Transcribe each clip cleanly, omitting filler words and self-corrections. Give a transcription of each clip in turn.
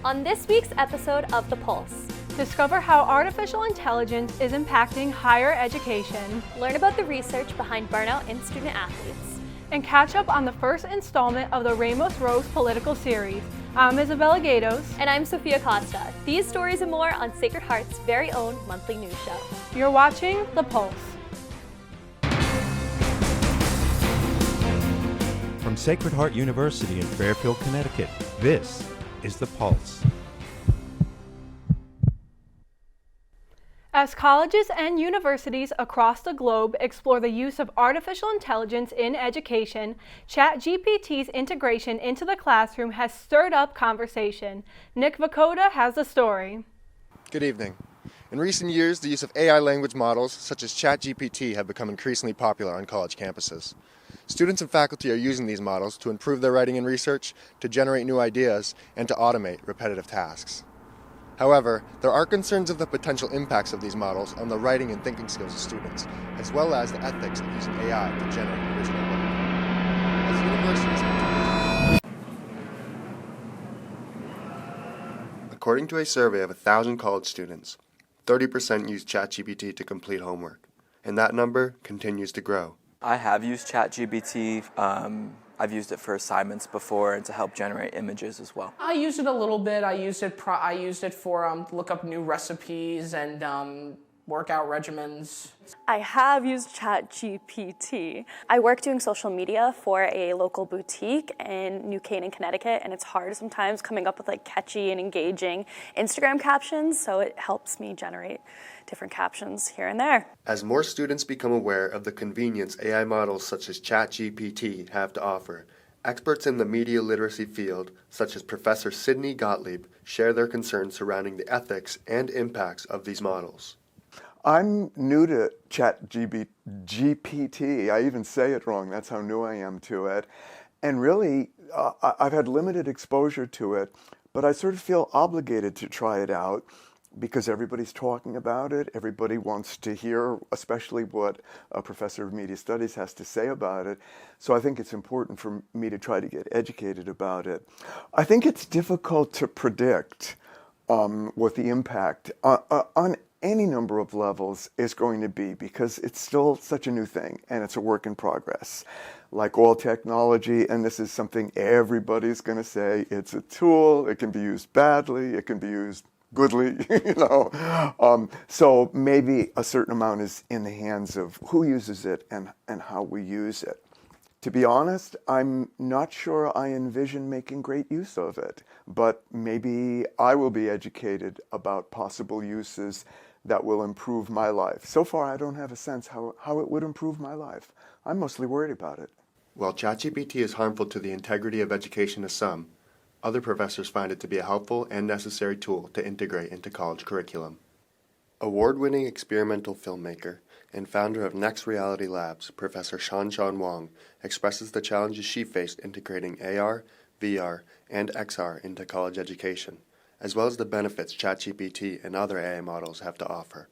On this week's episode of The Pulse, discover how artificial intelligence is impacting higher education, learn about the research behind burnout in student athletes, and catch up on the first installment of the Ramos Rose political series. I'm Isabella Gatos. And I'm Sophia Costa. These stories and more on Sacred Heart's very own monthly news show. You're watching The Pulse. From Sacred Heart University in Fairfield, Connecticut, this is The Pulse. As colleges and universities across the globe explore the use of artificial intelligence in education, ChatGPT's integration into the classroom has stirred up conversation. Nick Vakota has the story. Good evening. In recent years, the use of AI language models such as ChatGPT have become increasingly popular on college campuses. Students and faculty are using these models to improve their writing and research, to generate new ideas, and to automate repetitive tasks. However, there are concerns of the potential impacts of these models on the writing and thinking skills of students, as well as the ethics of using AI to generate original work. As universities continue... According to a survey of 1,000 college students, 30% use ChatGPT to complete homework, and that number continues to grow. I have used ChatGPT. I've used it for assignments before and to help generate images as well. I used it a little bit. I used it for look up new recipes and workout regimens. I have used ChatGPT. I work doing social media for a local boutique in New Canaan, Connecticut, and it's hard sometimes coming up with catchy and engaging Instagram captions, so it helps me generate different captions here and there. As more students become aware of the convenience AI models such as ChatGPT have to offer, experts in the media literacy field, such as Professor Sidney Gottlieb, share their concerns surrounding the ethics and impacts of these models. I'm new to ChatGPT. I even say it wrong. That's how new I am to it. And really, I've had limited exposure to it, but I sort of feel obligated to try it out because everybody's talking about it. Everybody wants to hear, especially what a professor of media studies has to say about it. So I think it's important for me to try to get educated about it. I think it's difficult to predict what the impact on any number of levels is going to be, because it's still such a new thing and it's a work in progress. Like all technology, and this is something everybody's going to say, it's a tool, it can be used badly, it can be used goodly, so maybe a certain amount is in the hands of who uses it and how we use it. To be honest, I'm not sure I envision making great use of it, but maybe I will be educated about possible uses that will improve my life. So far, I don't have a sense how it would improve my life. I'm mostly worried about it. While ChatGPT is harmful to the integrity of education to some, other professors find it to be a helpful and necessary tool to integrate into college curriculum. Award-winning experimental filmmaker and founder of Next Reality Labs, Professor Shanshan Wang, expresses the challenges she faced integrating AR, VR, and XR into college education, as well as the benefits ChatGPT and other AI models have to offer.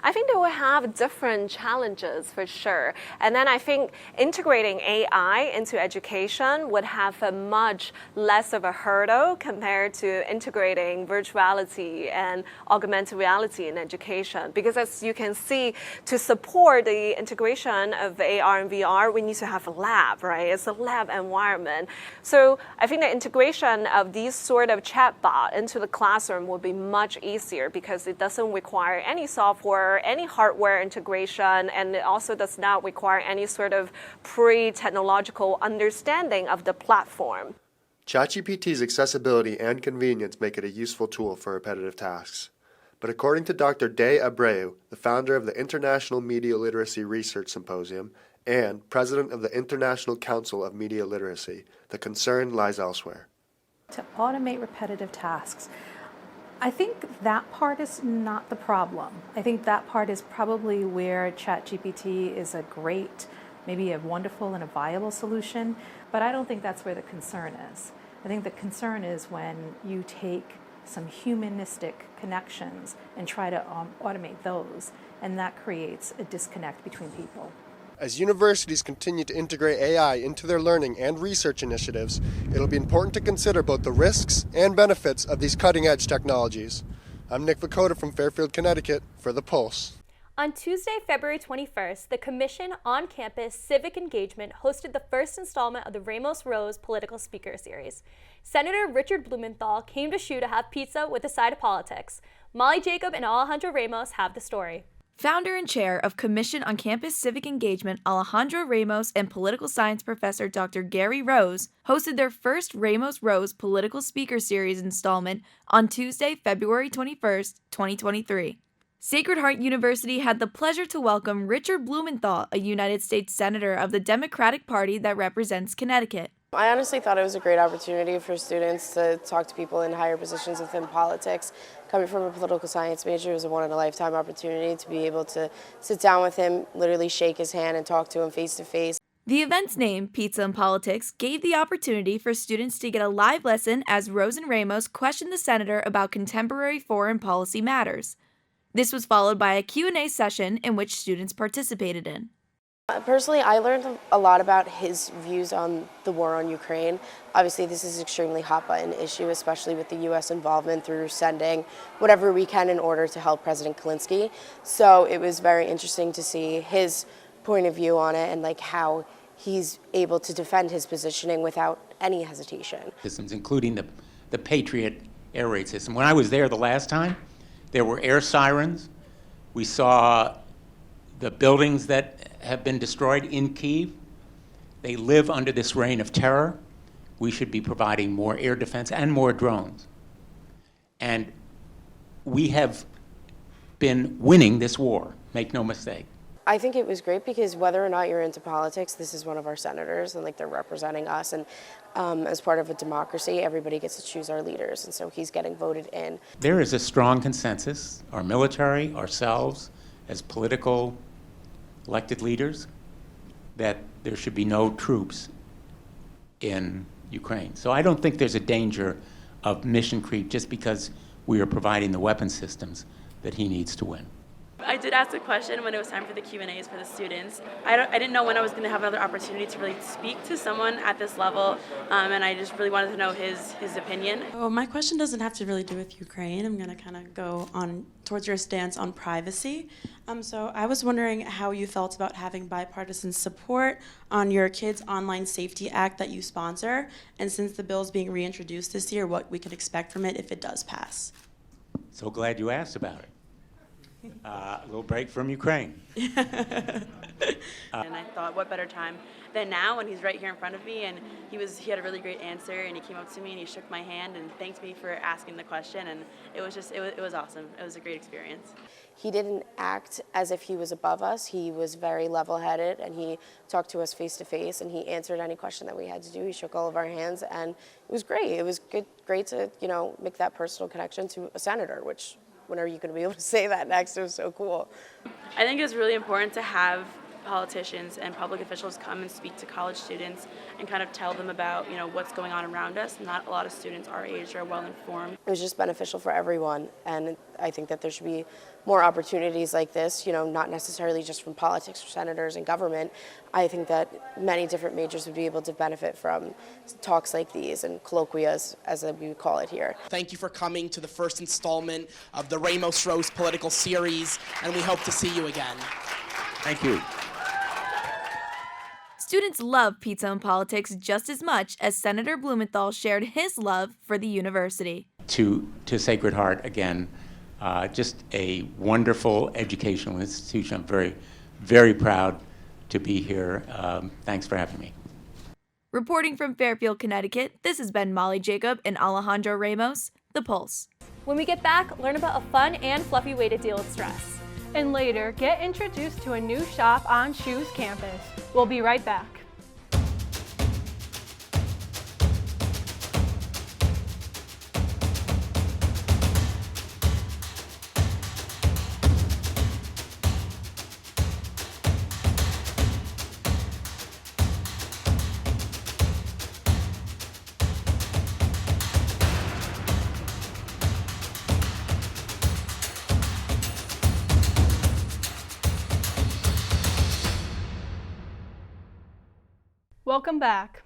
I think they will have different challenges for sure. And then I think integrating AI into education would have a much less of a hurdle compared to integrating virtuality and augmented reality in education. Because as you can see, to support the integration of AR and VR, we need to have a lab, right? It's a lab environment. So I think the integration of these sort of chatbot into the classroom will be much easier because it doesn't require any software, any hardware integration, and it also does not require any sort of pre-technological understanding of the platform. ChatGPT's accessibility and convenience make it a useful tool for repetitive tasks. But according to Dr. Day Abreu, the founder of the International Media Literacy Research Symposium and president of the International Council of Media Literacy, the concern lies elsewhere. To automate repetitive tasks, I think that part is not the problem. I think that part is probably where ChatGPT is a great, maybe a wonderful and a viable solution, but I don't think that's where the concern is. I think the concern is when you take some humanistic connections and try to automate those, and that creates a disconnect between people. As universities continue to integrate AI into their learning and research initiatives, it'll be important to consider both the risks and benefits of these cutting-edge technologies. I'm Nick Vakota from Fairfield, Connecticut for The Pulse. On Tuesday, February 21st, the Commission on Campus Civic Engagement hosted the first installment of the Ramos Rose Political Speaker Series. Senator Richard Blumenthal came to SHU to have pizza with a side of politics. Molly Jacob and Alejandro Ramos have the story. Founder and chair of Commission on Campus Civic Engagement, Alejandro Ramos, and political science professor Dr. Gary Rose hosted their first Ramos Rose Political Speaker Series installment on Tuesday, February 21st, 2023. Sacred Heart University had the pleasure to welcome Richard Blumenthal, a United States Senator of the Democratic Party that represents Connecticut. I honestly thought it was a great opportunity for students to talk to people in higher positions within politics. Coming from a political science major, it was a one-in-a-lifetime opportunity to be able to sit down with him, literally shake his hand and talk to him face to face. The event's name, Pizza and Politics, gave the opportunity for students to get a live lesson as Rose and Ramos questioned the senator about contemporary foreign policy matters. This was followed by a Q&A session in which students participated in. Personally, I learned a lot about his views on the war on Ukraine. Obviously, this is an extremely hot-button issue, especially with the U.S. involvement through sending whatever we can in order to help President Zelensky. So it was very interesting to see his point of view on it and how he's able to defend his positioning without any hesitation. Systems, including the Patriot air raid system. When I was there the last time, there were air sirens. We saw the buildings that have been destroyed in Kyiv. They live under this reign of terror. We should be providing more air defense and more drones. And we have been winning this war, make no mistake. I think it was great because whether or not you're into politics, this is one of our senators and they're representing us. And as part of a democracy, everybody gets to choose our leaders. And so he's getting voted in. There is a strong consensus, our military, ourselves, as political elected leaders, that there should be no troops in Ukraine. So I don't think there's a danger of mission creep just because we are providing the weapon systems that he needs to win. I did ask a question when it was time for the Q&As for the students. I didn't know when I was going to have another opportunity to really speak to someone at this level, and I just really wanted to know his opinion. Oh, my question doesn't have to really do with Ukraine. I'm going to kind of go on towards your stance on privacy. So I was wondering how you felt about having bipartisan support on your Kids Online Safety Act that you sponsor, and since the bill is being reintroduced this year, what we can expect from it if it does pass. So glad you asked about it. A little break from Ukraine. And I thought, what better time than now when he's right here in front of me, and he had a really great answer, and he came up to me and he shook my hand and thanked me for asking the question, and it was awesome. It was a great experience. He didn't act as if he was above us. He was very level-headed, and he talked to us face to face, and he answered any question that we had to do. He shook all of our hands, and it was great. It was great to make that personal connection to a senator, which when are you going to be able to say that next? It was so cool. I think it's really important to have politicians and public officials come and speak to college students and kind of tell them about what's going on around us. Not a lot of students our age are well informed. It was just beneficial for everyone, and I think that there should be more opportunities like this, not necessarily just from politics or senators and government. I think that many different majors would be able to benefit from talks like these and colloquias, as we would call it here. Thank you for coming to the first installment of the Ramos Rose Political Series, and we hope to see you again. Thank you. Students love pizza and politics just as much as Senator Blumenthal shared his love for the university. To Sacred Heart, again, just a wonderful educational institution. I'm very, very proud to be here. Thanks for having me. Reporting from Fairfield, Connecticut, this has been Molly Jacob and Alejandro Ramos, The Pulse. When we get back, learn about a fun and fluffy way to deal with stress. And later, get introduced to a new shop on SHU's campus. We'll be right back. Welcome back.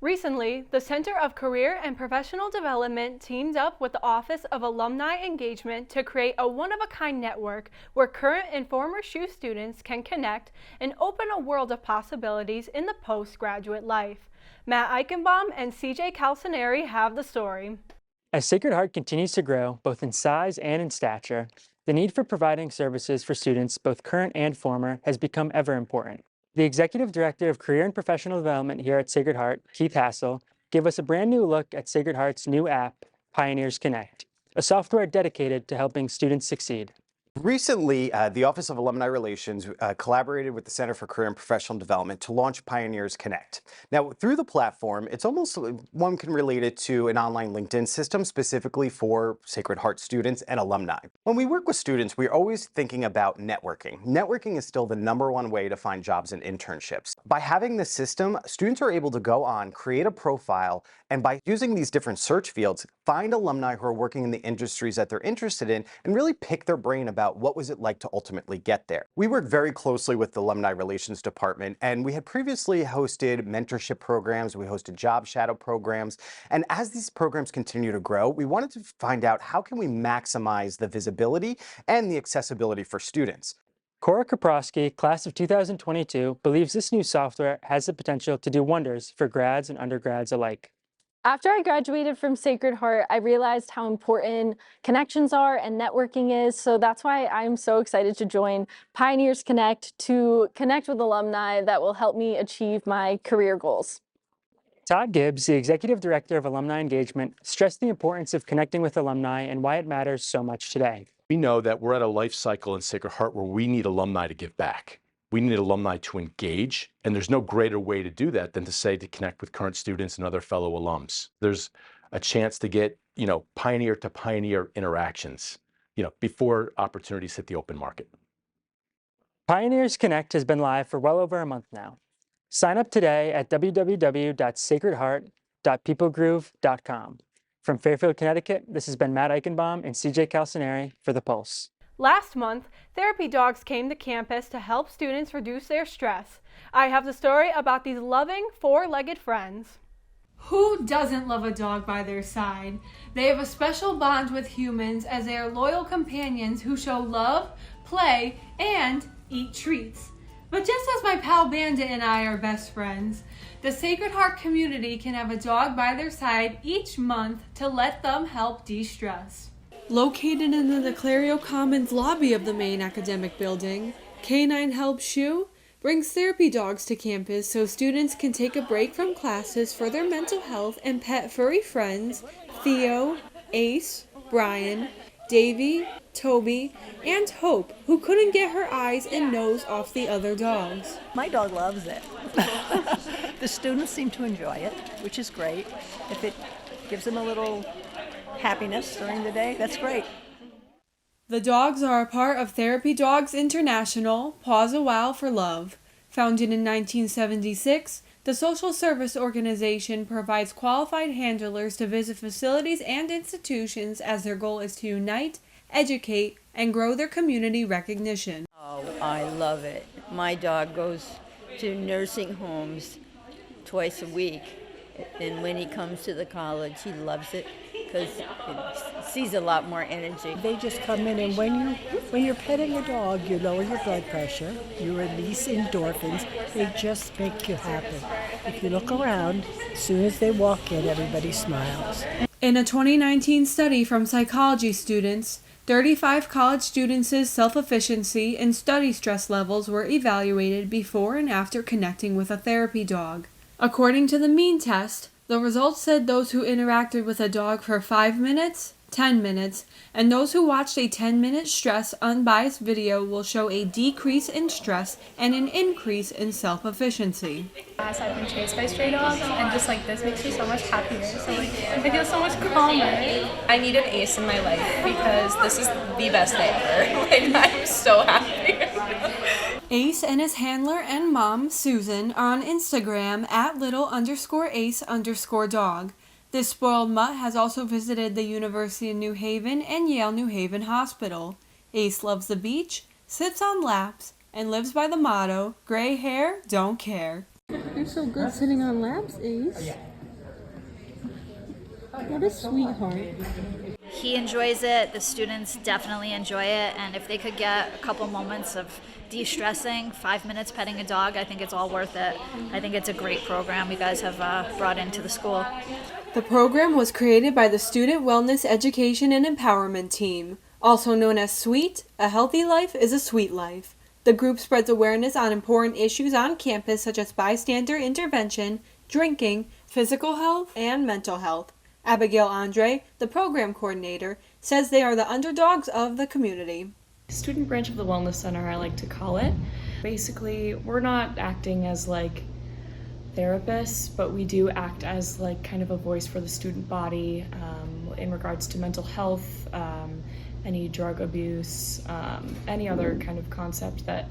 Recently, the Center of Career and Professional Development teamed up with the Office of Alumni Engagement to create a one-of-a-kind network where current and former SHU students can connect and open a world of possibilities in the postgraduate life. Matt Eichenbaum and CJ Calcineri have the story. As Sacred Heart continues to grow, both in size and in stature, the need for providing services for students, both current and former, has become ever important. The Executive Director of Career and Professional Development here at Sacred Heart, Keith Hassel, gave us a brand new look at Sacred Heart's new app, Pioneers Connect, a software dedicated to helping students succeed. Recently, the Office of Alumni Relations collaborated with the Center for Career and Professional Development to launch Pioneers Connect. Now, through the platform, it's almost, one can relate it to an online LinkedIn system specifically for Sacred Heart students and alumni. When we work with students, we're always thinking about networking. Networking is still the #1 way to find jobs and internships. By having this system, students are able to go on, create a profile, and by using these different search fields, find alumni who are working in the industries that they're interested in and really pick their brain about what was it like to ultimately get there. We work very closely with the Alumni Relations Department, and we had previously hosted mentorship programs, we hosted job shadow programs, and as these programs continue to grow, we wanted to find out how can we maximize the visibility and the accessibility for students. Cora Kaprowski, class of 2022, believes this new software has the potential to do wonders for grads and undergrads alike. After I graduated from Sacred Heart, I realized how important connections are and networking is. So that's why I'm so excited to join Pioneers Connect to connect with alumni that will help me achieve my career goals. Todd Gibbs, the Executive Director of Alumni Engagement, stressed the importance of connecting with alumni and why it matters so much today. We know that we're at a life cycle in Sacred Heart where we need alumni to give back. We need alumni to engage, and there's no greater way to do that than to say to connect with current students and other fellow alums. There's a chance to get, pioneer to pioneer interactions, before opportunities hit the open market. Pioneers Connect has been live for well over a month now. Sign up today at www.sacredheart.peoplegroove.com. From Fairfield, Connecticut, this has been Matt Eichenbaum and CJ Calcineri for The Pulse. Last month, therapy dogs came to campus to help students reduce their stress. I have the story about these loving four-legged friends. Who doesn't love a dog by their side? They have a special bond with humans as they are loyal companions who show love, play, and eat treats. But just as my pal Bandit and I are best friends, the Sacred Heart community can have a dog by their side each month to let them help de-stress. Located in the Clario Commons lobby of the main academic building, Canine Help SHU brings therapy dogs to campus so students can take a break from classes for their mental health and pet furry friends Theo, Ace, Brian, Davy, Toby, and Hope, who couldn't get her eyes and nose off the other dogs. My dog loves it. The students seem to enjoy it, which is great. If it gives them a little happiness during the day, that's great. The dogs are a part of Therapy Dogs International, Pause a While for Love. Founded in 1976, the social service organization provides qualified handlers to visit facilities and institutions as their goal is to unite, educate, and grow their community recognition. Oh, I love it. My dog goes to nursing homes twice a week, and when he comes to the college, he loves it because he sees a lot more energy. They just come in, and when you're petting a dog, you lower your blood pressure, you release endorphins, they just make you happy. If you look around, as soon as they walk in, everybody smiles. In a 2019 study from psychology students, 35 college students' self-efficiency and study stress levels were evaluated before and after connecting with a therapy dog. According to the mean test, the results said those who interacted with a dog for 5 minutes, 10 minutes, and those who watched a 10-minute stress unbiased video will show a decrease in stress and an increase in self-efficiency. I've been chased by stray dogs, and just this makes me so much happier. So I feel so much calmer. I need an Ace in my life because this is the best day ever. I'm so happy. Ace and his handler and mom, Susan, are on Instagram at @little_Ace_dog. This spoiled mutt has also visited the University of New Haven and Yale New Haven Hospital. Ace loves the beach, sits on laps, and lives by the motto, gray hair, don't care. You're so good sitting on laps, Ace. What a sweetheart. He enjoys it, the students definitely enjoy it, and if they could get a couple moments of de-stressing, 5 minutes petting a dog, I think it's all worth it. I think it's a great program you guys have brought into the school. The program was created by the Student Wellness Education and Empowerment Team, also known as SWEET, A Healthy Life is a Sweet Life. The group spreads awareness on important issues on campus such as bystander intervention, drinking, physical health, and mental health. Abigail Andre, the program coordinator, says they are the underdogs of the community. Student branch of the Wellness Center, I like to call it. Basically, we're not acting as like therapists, but we do act as like kind of a voice for the student body in regards to mental health, any drug abuse, any other kind of concept that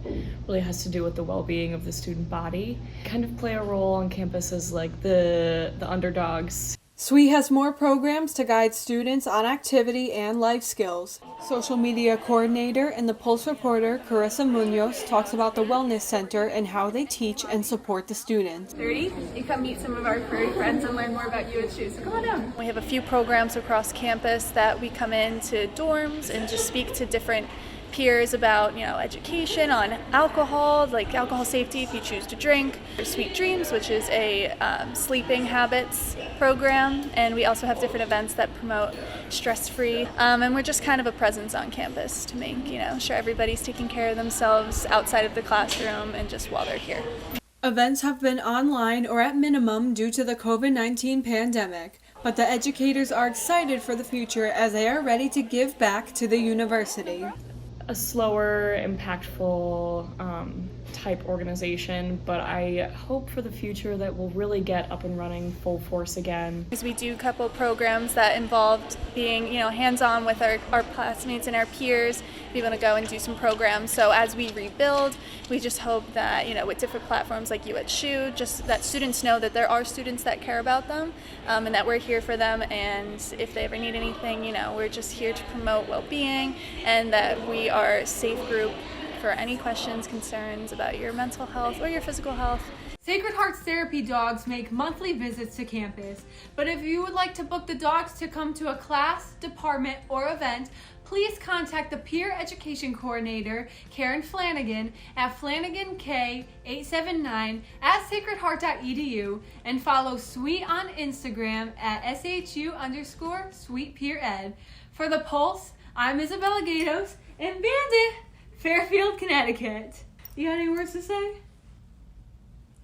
really has to do with the well-being of the student body. Kind of play a role on campus as like the underdogs. SWEET has more programs to guide students on activity and life skills. Social media coordinator and the Pulse reporter, Carissa Munoz, talks about the Wellness Center and how they teach and support the students. 30, and come meet some of our furry friends and learn more about UHU. So come on down. We have a few programs across campus that we come into dorms and just speak to different peers about, education on alcohol, like alcohol safety if you choose to drink. There's Sweet Dreams, which is a sleeping habits program, and we also have different events that promote stress-free, and we're just kind of a presence on campus to make, sure everybody's taking care of themselves outside of the classroom and just while they're here. Events have been online or at minimum due to the COVID-19 pandemic, but the educators are excited for the future as they are ready to give back to the university. A slower, impactful type organization, but I hope for the future that we'll really get up and running full force again. Because we do a couple programs that involved being, hands-on with our classmates and our peers, be able to go and do some programs. So as we rebuild, we just hope that, with different platforms like UHU, just that students know that there are students that care about them, and that we're here for them, and if they ever need anything, we're just here to promote well-being, and that we are a safe group for any questions, concerns about your mental health or your physical health. Sacred Heart's therapy dogs make monthly visits to campus, but if you would like to book the dogs to come to a class, department, or event, please contact the Peer Education Coordinator, Karen Flanagan, at FlanaganK879@sacredheart.edu, and follow SWEET on Instagram at SHU_SweetPeerEd. For The Pulse, I'm Isabella Gatos in Bandit, Fairfield, Connecticut. You got any words to say?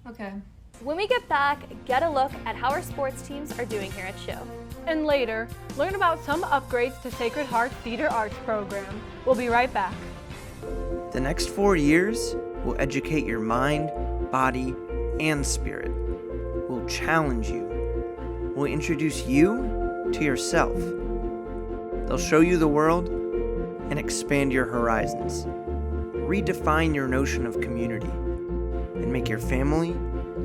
Okay. When we get back, get a look at how our sports teams are doing here at SHU. And later, learn about some upgrades to Sacred Heart's Theater Arts program. We'll be right back. The next 4 years will educate your mind, body, and spirit. Will challenge you. Will introduce you to yourself. They'll show you the world and expand your horizons. Redefine your notion of community and make your family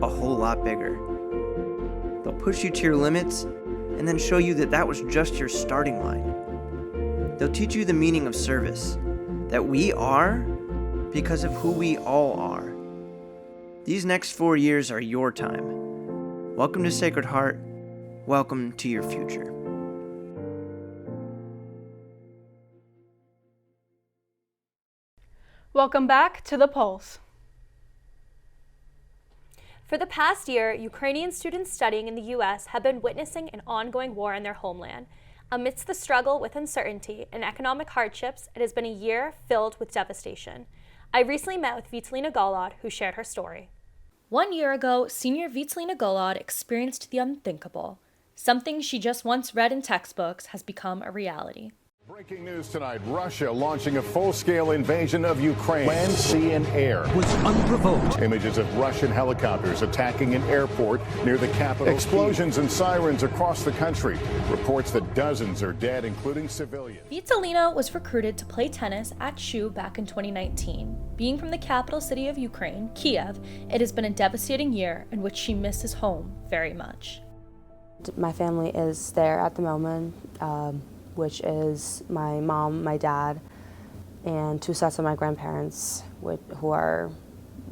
a whole lot bigger. They'll push you to your limits and then show you that that was just your starting line. They'll teach you the meaning of service, that we are because of who we all are. These next 4 years are your time. Welcome to Sacred Heart. Welcome to your future. Welcome back to The Pulse. For the past year, Ukrainian students studying in the U.S. have been witnessing an ongoing war in their homeland. Amidst the struggle with uncertainty and economic hardships, it has been a year filled with devastation. I recently met with Vitalina Golod, who shared her story. 1 year ago, senior Vitalina Golod experienced the unthinkable. Something she just once read in textbooks has become a reality. Breaking news tonight, Russia launching a full-scale invasion of Ukraine. Land, sea, and air. Was unprovoked. Images of Russian helicopters attacking an airport near the capital. Explosions and sirens across the country. Reports that dozens are dead, including civilians. Vitalina was recruited to play tennis at SHU back in 2019. Being from the capital city of Ukraine, Kiev, it has been a devastating year in which she misses home very much. My family is there at the moment. Which is my mom, my dad, and 2 sets of my grandparents who are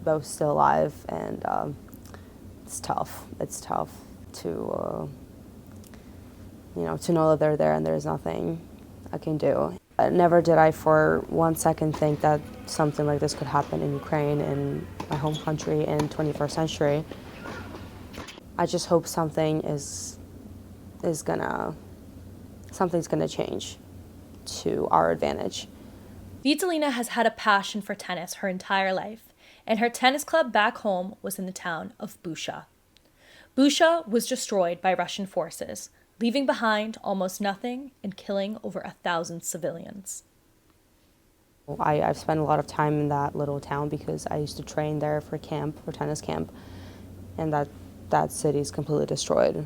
both still alive, and it's tough. It's tough to to know that they're there and there's nothing I can do. Never did I for 1 second think that something like this could happen in Ukraine, in my home country, in 21st century. I just hope something's gonna change to our advantage. Vitalina has had a passion for tennis her entire life, and her tennis club back home was in the town of Busha. Busha was destroyed by Russian forces, leaving behind almost nothing and killing over 1,000 civilians. I've spent a lot of time in that little town because I used to train there for tennis camp, and that city's completely destroyed.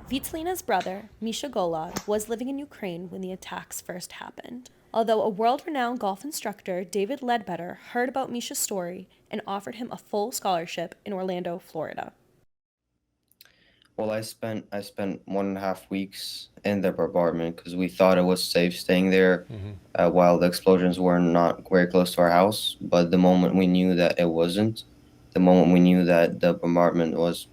Vitalina's brother, Misha Golod, was living in Ukraine when the attacks first happened. Although a world-renowned golf instructor, David Ledbetter, heard about Misha's story and offered him a full scholarship in Orlando, Florida. Well, I spent 1.5 weeks in the bombardment because we thought it was safe staying there while the explosions were not very close to our house. But the moment we knew that it wasn't, the moment we knew that the bombardment was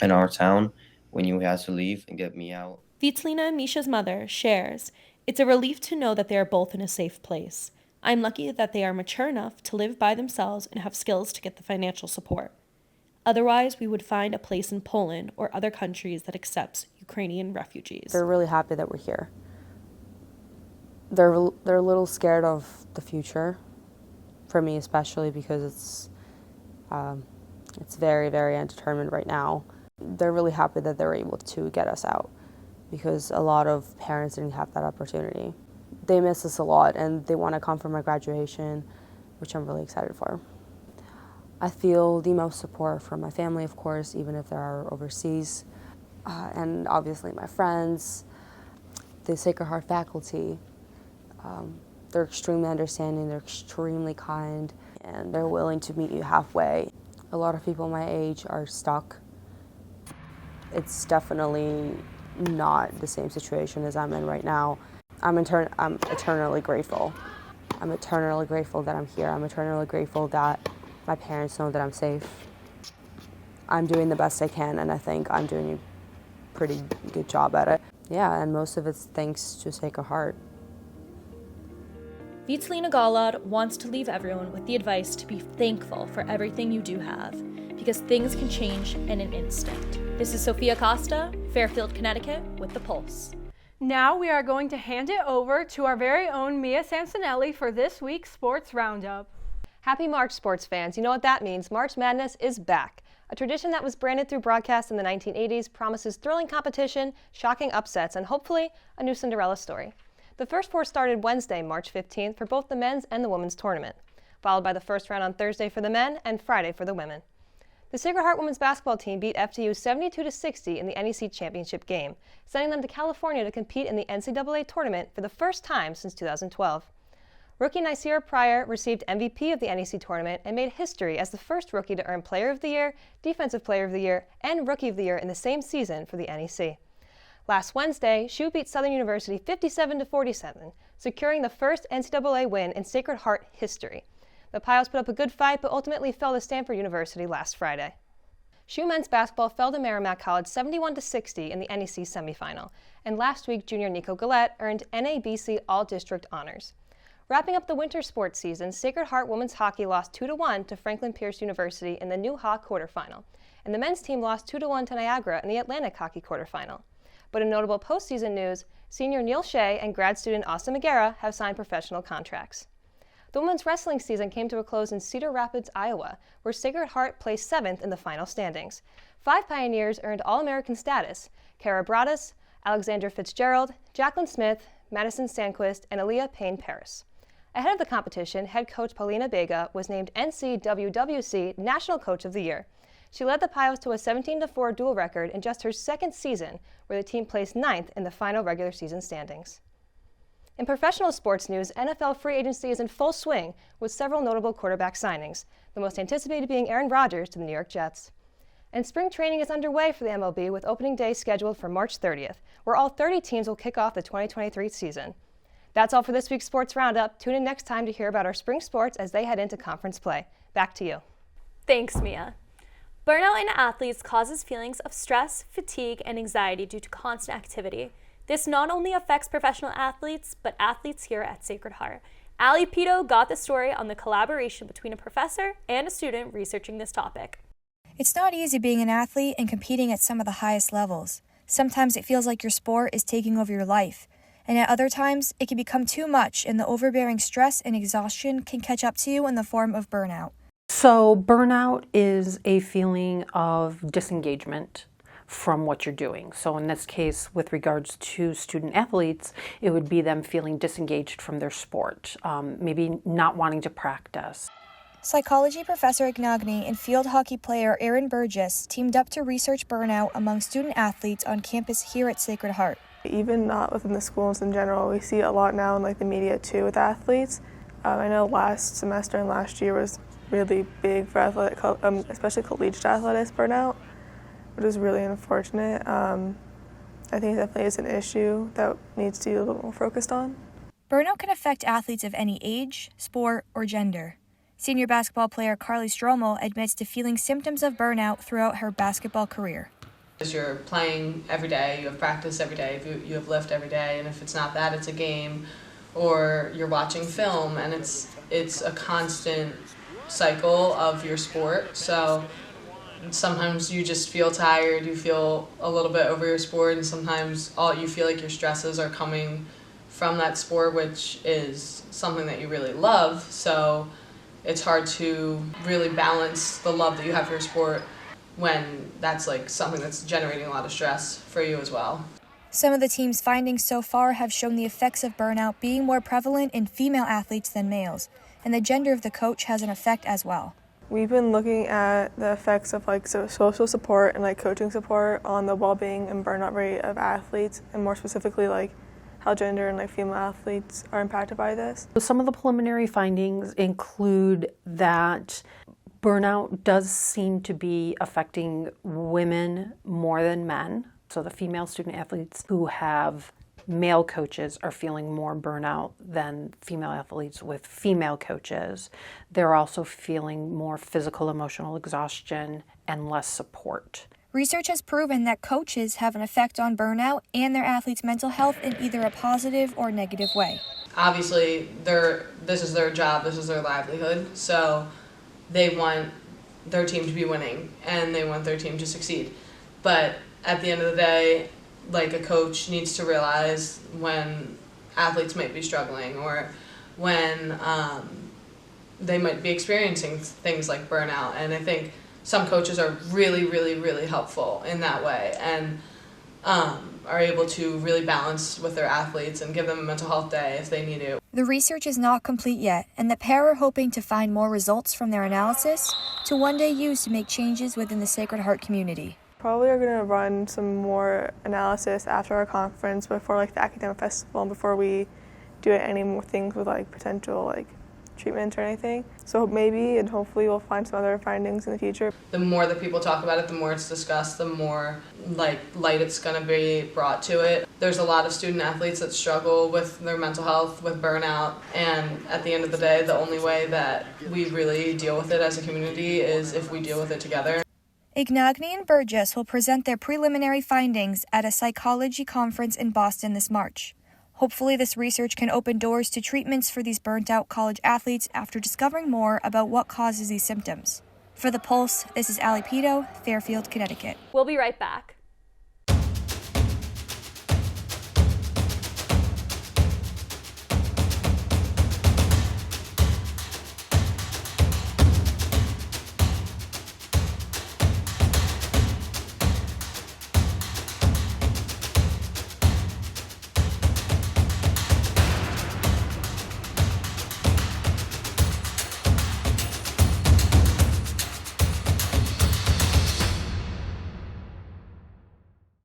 in our town, we knew we had to leave and get me out. Vitalina, Misha's mother, shares, "It's a relief to know that they are both in a safe place. I'm lucky that they are mature enough to live by themselves and have skills to get the financial support. Otherwise, we would find a place in Poland or other countries that accepts Ukrainian refugees." They're really happy that we're here. They're a little scared of the future, for me especially, because it's very, very undetermined right now. They're really happy that they're able to get us out, because a lot of parents didn't have that opportunity. They miss us a lot, and they want to come for my graduation, which I'm really excited for. I feel the most support from my family, of course, even if they are overseas, and obviously my friends, the Sacred Heart faculty. They're extremely understanding, they're extremely kind, and they're willing to meet you halfway. A lot of people my age are stuck. It's definitely not the same situation as I'm in right now. I'm eternally grateful. I'm eternally grateful that I'm here. I'm eternally grateful that my parents know that I'm safe. I'm doing the best I can, and I think I'm doing a pretty good job at it. Yeah, and most of it's thanks to Sacred Heart. Vitalina Golod wants to leave everyone with the advice to be thankful for everything you do have, because things can change in an instant. This is Sophia Costa, Fairfield, Connecticut, with The Pulse. Now we are going to hand it over to our very own Mia Sansonelli for this week's Sports Roundup. Happy March, sports fans. You know what that means. March Madness is back. A tradition that was branded through broadcast in the 1980s promises thrilling competition, shocking upsets, and hopefully a new Cinderella story. The first four started Wednesday, March 15th for both the men's and the women's tournament, followed by the first round on Thursday for the men and Friday for the women. The Sacred Heart women's basketball team beat FDU 72-60 in the NEC championship game, sending them to California to compete in the NCAA tournament for the first time since 2012. Rookie Nicera Pryor received MVP of the NEC tournament and made history as the first rookie to earn Player of the Year, Defensive Player of the Year, and Rookie of the Year in the same season for the NEC. Last Wednesday, SHU beat Southern University 57-47, securing the first NCAA win in Sacred Heart history. The Pios put up a good fight, but ultimately fell to Stanford University last Friday. SHU men's basketball fell to Merrimack College 71-60 in the NEC semifinal, and last week junior Nico Gillette earned NABC All-District honors. Wrapping up the winter sports season, Sacred Heart women's hockey lost 2-1 to Franklin Pierce University in the New Hawk quarterfinal, and the men's team lost 2-1 to Niagara in the Atlantic hockey quarterfinal. But in notable postseason news, senior Neil Shea and grad student Austin Magera have signed professional contracts. The women's wrestling season came to a close in Cedar Rapids, Iowa, where Sacred Heart placed 7th in the final standings. 5 Pioneers earned All-American status: Kara Broaddus, Alexandra Fitzgerald, Jacqueline Smith, Madison Sandquist, and Aaliyah Payne-Paris. Ahead of the competition, head coach Paulina Vega was named NCWWC National Coach of the Year. She led the Pios to a 17-4 dual record in just her second season, where the team placed 9th in the final regular season standings. In professional sports news, NFL free agency is in full swing with several notable quarterback signings, the most anticipated being Aaron Rodgers to the New York Jets. And spring training is underway for the MLB with opening day scheduled for March 30th, where all 30 teams will kick off the 2023 season. That's all for this week's Sports Roundup. Tune in next time to hear about our spring sports as they head into conference play. Back to you. Thanks, Mia. Burnout in athletes causes feelings of stress, fatigue, and anxiety due to constant activity. This not only affects professional athletes, but athletes here at Sacred Heart. Ali Pito got the story on the collaboration between a professor and a student researching this topic. It's not easy being an athlete and competing at some of the highest levels. Sometimes it feels like your sport is taking over your life, and at other times it can become too much and the overbearing stress and exhaustion can catch up to you in the form of burnout. So burnout is a feeling of disengagement from what you're doing. So in this case, with regards to student athletes, it would be them feeling disengaged from their sport, maybe not wanting to practice. Psychology professor Ignagni and field hockey player Aaron Burgess teamed up to research burnout among student athletes on campus here at Sacred Heart. Even not within the schools in general, we see it a lot now in the media too with athletes. I know last semester and last year was really big for athletic, especially collegiate athletics burnout, which is really unfortunate. I think it definitely is an issue that needs to be a little more focused on. Burnout can affect athletes of any age, sport, or gender. Senior basketball player Carly Strommel admits to feeling symptoms of burnout throughout her basketball career. You're playing every day, you have practice every day, you have lift every day, and if it's not that, it's a game, or you're watching film, and it's a constant cycle of your sport. So sometimes you just feel tired, you feel a little bit over your sport, and sometimes you feel like your stresses are coming from that sport, which is something that you really love. So it's hard to really balance the love that you have for your sport when that's something that's generating a lot of stress for you as well. Some of the team's findings so far have shown the effects of burnout being more prevalent in female athletes than males, and the gender of the coach has an effect as well. We've been looking at the effects of social support and coaching support on the well-being and burnout rate of athletes, and more specifically how gender and female athletes are impacted by this. Some of the preliminary findings include that burnout does seem to be affecting women more than men. So the female student athletes who have male coaches are feeling more burnout than female athletes with female coaches. They're also feeling more physical, emotional exhaustion and less support. Research has proven that coaches have an effect on burnout and their athletes' mental health in either a positive or negative way. Obviously, this is their job, this is their livelihood, so they want their team to be winning and they want their team to succeed. But at the end of the day, a coach needs to realize when athletes might be struggling or when they might be experiencing things like burnout. And I think some coaches are really, really, really helpful in that way and are able to really balance with their athletes and give them a mental health day if they need to. The research is not complete yet, and the pair are hoping to find more results from their analysis to one day use to make changes within the Sacred Heart community. Probably are going to run some more analysis after our conference before the academic festival and before we do any more things with potential treatments or anything. So maybe and hopefully we'll find some other findings in the future. The more that people talk about it, the more it's discussed, the more light it's going to be brought to it. There's a lot of student athletes that struggle with their mental health, with burnout, and at the end of the day, the only way that we really deal with it as a community is if we deal with it together. Ignagni and Burgess will present their preliminary findings at a psychology conference in Boston this March. Hopefully, this research can open doors to treatments for these burnt-out college athletes after discovering more about what causes these symptoms. For The Pulse, this is Ali Pito, Fairfield, Connecticut. We'll be right back.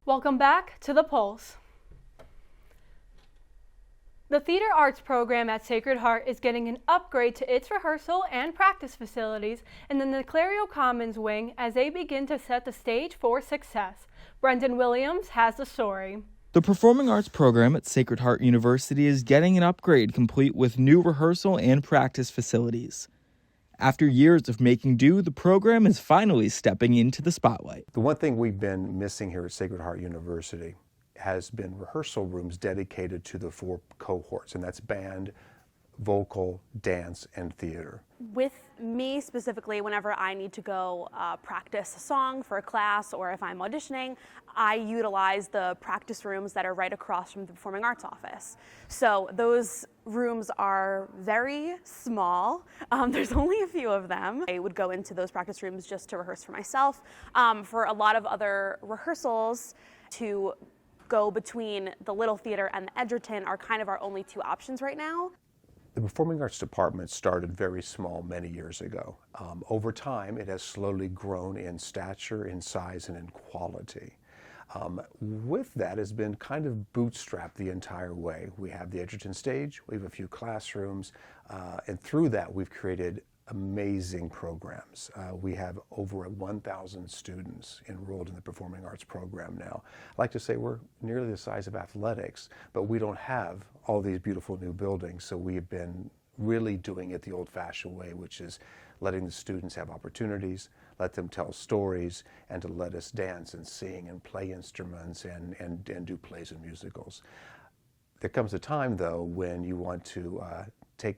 Welcome back to The Pulse. The theater arts program at Sacred Heart is getting an upgrade to its rehearsal and practice facilities in the Niclario Commons wing as they begin to set the stage for success. Brendan Williams has the story. The Performing Arts program at Sacred Heart University is getting an upgrade complete with new rehearsal and practice facilities. After years of making do, the program is finally stepping into the spotlight. The one thing we've been missing here at Sacred Heart University has been rehearsal rooms dedicated to the 4 cohorts, and that's band, vocal, dance, and theater. With me specifically, whenever I need to go practice a song for a class or if I'm auditioning, I utilize the practice rooms that are right across from the Performing Arts office. So those rooms are very small. There's only a few of them. I would go into those practice rooms just to rehearse for myself. For a lot of other rehearsals, to go between the Little Theater and the Edgerton are kind of our only 2 options right now. The Performing Arts Department started very small many years ago. Over time, it has slowly grown in stature, in size, and in quality. With that has been kind of bootstrapped the entire way. We have the Edgerton stage, we have a few classrooms, and through that we've created amazing programs. We have over 1,000 students enrolled in the Performing Arts program now. I like to say we're nearly the size of athletics, but we don't have all these beautiful new buildings, so we've been really doing it the old-fashioned way, which is letting the students have opportunities, let them tell stories, and to let us dance and sing and play instruments and do plays and musicals. There comes a time, though, when you want to take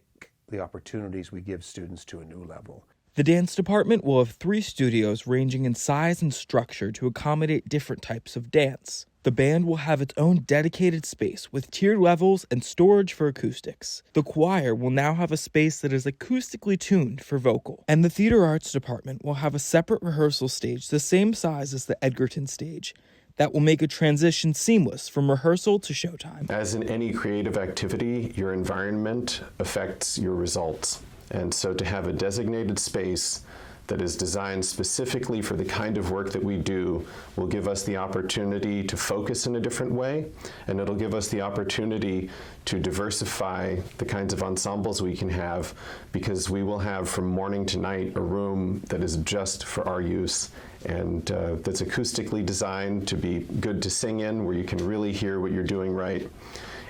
the opportunities we give students to a new level. The dance department will have 3 studios ranging in size and structure to accommodate different types of dance. The band will have its own dedicated space with tiered levels and storage for acoustics. The choir will now have a space that is acoustically tuned for vocal. And the theater arts department will have a separate rehearsal stage the same size as the Edgerton stage that will make a transition seamless from rehearsal to showtime. As in any creative activity, your environment affects your results. And so to have a designated space that is designed specifically for the kind of work that we do will give us the opportunity to focus in a different way, and it'll give us the opportunity to diversify the kinds of ensembles we can have, because we will have from morning to night a room that is just for our use and that's acoustically designed to be good to sing in, where you can really hear what you're doing right.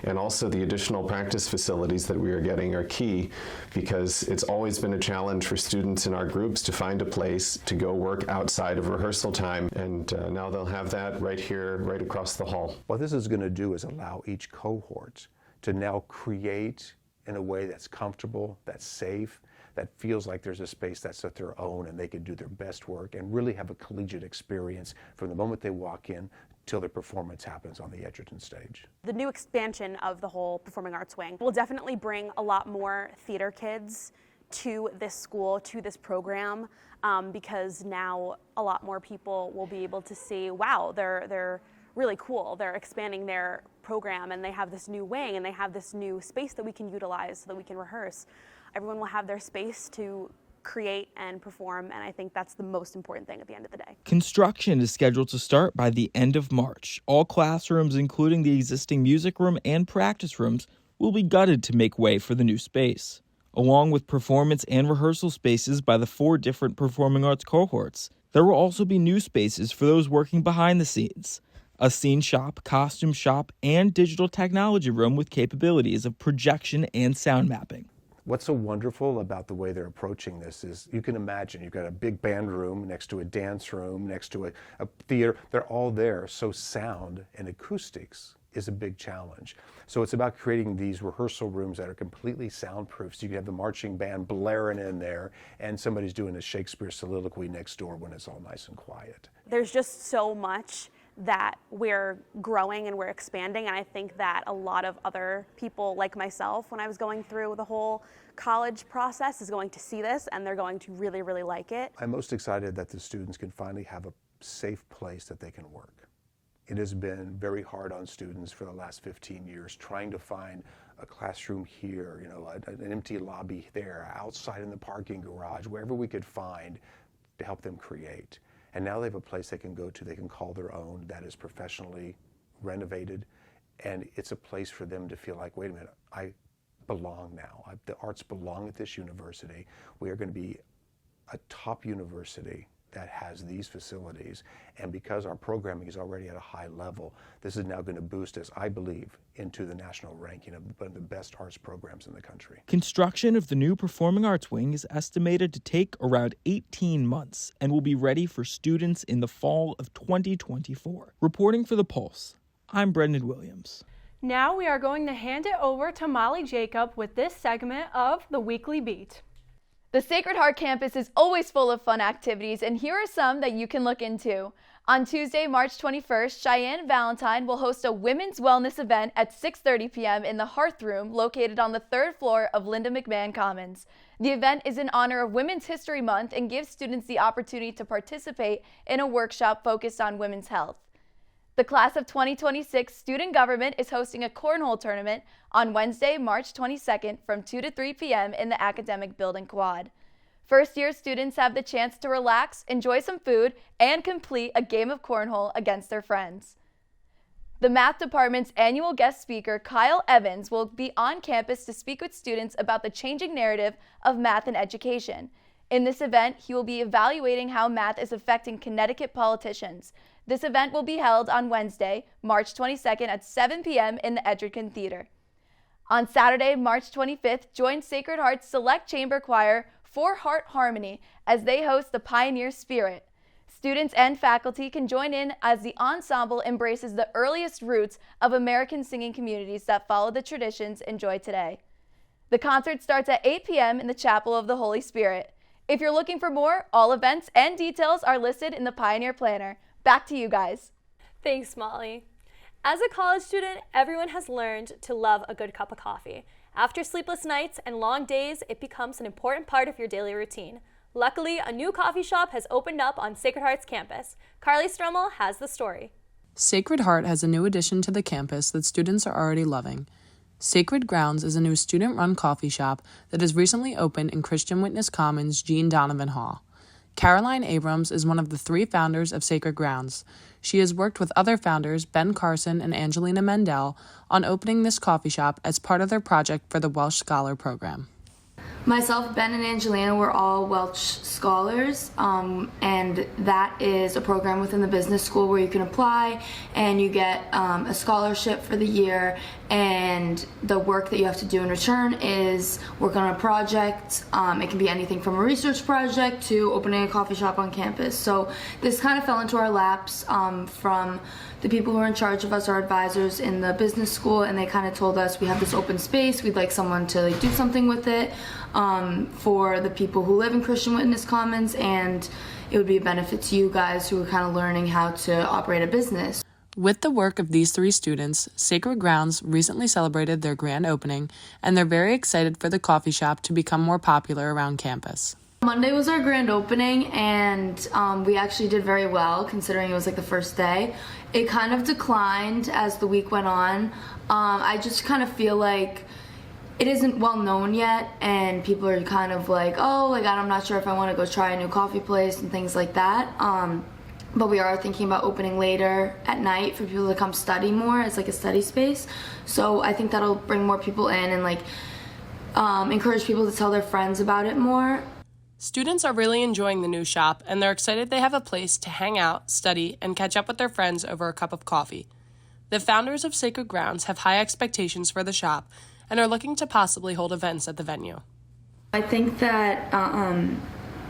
And also the additional practice facilities that we are getting are key, because it's always been a challenge for students in our groups to find a place to go work outside of rehearsal time. And now they'll have that right here, right across the hall. What this is going to do is allow each cohort to now create in a way that's comfortable, that's safe, that feels like there's a space that's at their own and they can do their best work and really have a collegiate experience from the moment they walk in till their performance happens on the Edgerton stage. The new expansion of the whole Performing Arts wing will definitely bring a lot more theater kids to this school, to this program, because now a lot more people will be able to see, wow, they're really cool. They're expanding their program and they have this new wing and they have this new space that we can utilize so that we can rehearse. Everyone will have their space to create and perform, and I think that's the most important thing at the end of the day. Construction is scheduled to start by the end of March. All classrooms, including the existing music room and practice rooms, will be gutted to make way for the new space, along with performance and rehearsal spaces by the 4 different performing arts cohorts. There will also be new spaces for those working behind the scenes, a scene shop, costume shop, and digital technology room with capabilities of projection and sound mapping. What's so wonderful about the way they're approaching this is you can imagine you've got a big band room next to a dance room, next to a theater. They're all there, so sound and acoustics is a big challenge. So it's about creating these rehearsal rooms that are completely soundproof, so you can have the marching band blaring in there and somebody's doing a Shakespeare soliloquy next door when it's all nice and quiet. There's just so much that we're growing and we're expanding, and I think that a lot of other people like myself, when I was going through the whole college process, is going to see this and they're going to really, really like it. I'm most excited that the students can finally have a safe place that they can work. It has been very hard on students for the last 15 years trying to find a classroom here, an empty lobby there, outside in the parking garage, wherever we could find to help them create. And now they have a place they can go to, they can call their own, that is professionally renovated And it's a place for them to feel like, wait a minute, I belong now. The arts belong at this university. We are going to be a top university that has these facilities. And because our programming is already at a high level, this is now going to boost us, I believe, into the national ranking of one of the best arts programs in the country. Construction of the new Performing Arts Wing is estimated to take around 18 months and will be ready for students in the fall of 2024. Reporting for The Pulse, I'm Brendan Williams. Now we are going to hand it over to Molly Jacob with this segment of The Weekly Beat. The Sacred Heart campus is always full of fun activities, and here are some that you can look into. On Tuesday, March 21st, Cheyenne Valentine will host a women's wellness event at 6:30 p.m. in the Hearth Room located on the 3rd floor of Linda McMahon Commons. The event is in honor of Women's History Month and gives students the opportunity to participate in a workshop focused on women's health. The class of 2026 student government is hosting a cornhole tournament on Wednesday, March 22nd from 2 to 3 p.m. in the Academic Building Quad. First-year students have the chance to relax, enjoy some food, and complete a game of cornhole against their friends. The math department's annual guest speaker, Kyle Evans, will be on campus to speak with students about the changing narrative of math and education. In this event, he will be evaluating how math is affecting Connecticut politicians. This event will be held on Wednesday, March 22nd at 7 p.m. in the Edgerton Theater. On Saturday, March 25th, join Sacred Heart's Select Chamber Choir for Heart Harmony as they host the Pioneer Spirit. Students and faculty can join in as the ensemble embraces the earliest roots of American singing communities that follow the traditions enjoyed today. The concert starts at 8 p.m. in the Chapel of the Holy Spirit. If you're looking for more, all events and details are listed in the Pioneer Planner. Back to you guys. Thanks, Molly. As a college student, everyone has learned to love a good cup of coffee. After sleepless nights and long days, it becomes an important part of your daily routine. Luckily, a new coffee shop has opened up on Sacred Heart's campus. Carly Strummel has the story. Sacred Heart has a new addition to the campus that students are already loving. Sacred Grounds is a new student-run coffee shop that has recently opened in Christian Witness Commons Jean Donovan Hall. Caroline Abrams is one of the 3 founders of Sacred Grounds. She has worked with other founders, Ben Carson and Angelina Mendel, on opening this coffee shop as part of their project for the Welsh Scholar Program. Myself, Ben, and Angelina were all Welsh Scholars, and that is a program within the business school where you can apply and you get a scholarship for the year, and the work that you have to do in return is work on a project. It can be anything from a research project to opening a coffee shop on campus. So this kind of fell into our laps from the people who are in charge of us, our advisors in the business school, and they kind of told us we have this open space, we'd like someone to do something with it for the people who live in Christian Witness Commons, and it would be a benefit to you guys who are kind of learning how to operate a business. With the work of these 3 students, Sacred Grounds recently celebrated their grand opening, and they're very excited for the coffee shop to become more popular around campus. Monday was our grand opening, and we actually did very well considering it was like the first day. It kind of declined as the week went on. I just kind of feel like it isn't well known yet, and people are kind of like, oh, like I'm not sure if I want to go try a new coffee place and things like that. But we are thinking about opening later at night for people to come study more as like a study space. So I think that'll bring more people in and like encourage people to tell their friends about it more. Students are really enjoying the new shop, and they're excited they have a place to hang out, study, and catch up with their friends over a cup of coffee. The founders of Sacred Grounds have high expectations for the shop and are looking to possibly hold events at the venue. I think that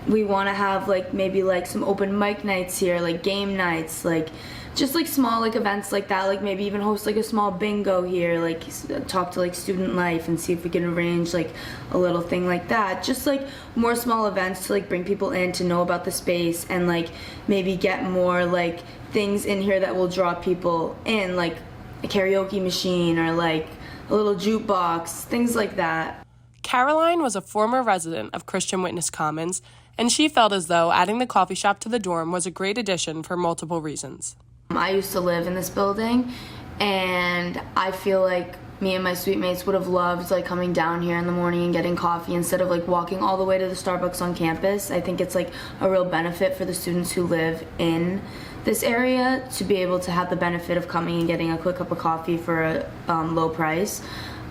we want to have like maybe like some open mic nights here, like game nights, like just like small like events like that, like maybe even host like a small bingo here, like talk to like student life and see if we can arrange like a little thing like that. Just like more small events to like bring people in to know about the space and like maybe get more like things in here that will draw people in, like a karaoke machine or like a little jukebox, things like that. Caroline was a former resident of Christian Witness Commons, and she felt as though adding the coffee shop to the dorm was a great addition for multiple reasons. I used to live in this building, and I feel like me and my suite mates would have loved like coming down here in the morning and getting coffee instead of like walking all the way to the Starbucks on campus. I think it's like a real benefit for the students who live in this area to be able to have the benefit of coming and getting a quick cup of coffee for a low price.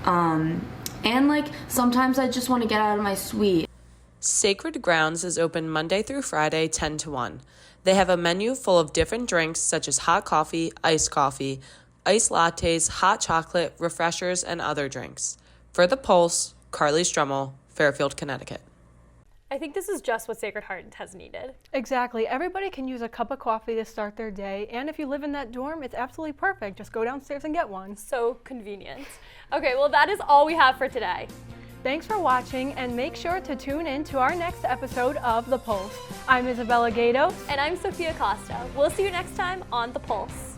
And like sometimes I just want to get out of my suite. Sacred Grounds is open Monday through Friday, 10 to 1. They have a menu full of different drinks such as hot coffee, iced lattes, hot chocolate, refreshers, and other drinks. For The Pulse, Carly Strummel, Fairfield, Connecticut. I think this is just what Sacred Heart has needed. Exactly. Everybody can use a cup of coffee to start their day, and if you live in that dorm, it's absolutely perfect. Just go downstairs and get one. So convenient. Okay, well that is all we have for today. Thanks for watching, and make sure to tune in to our next episode of The Pulse. I'm Isabella Gatos. And I'm Sophia Costa. We'll see you next time on The Pulse.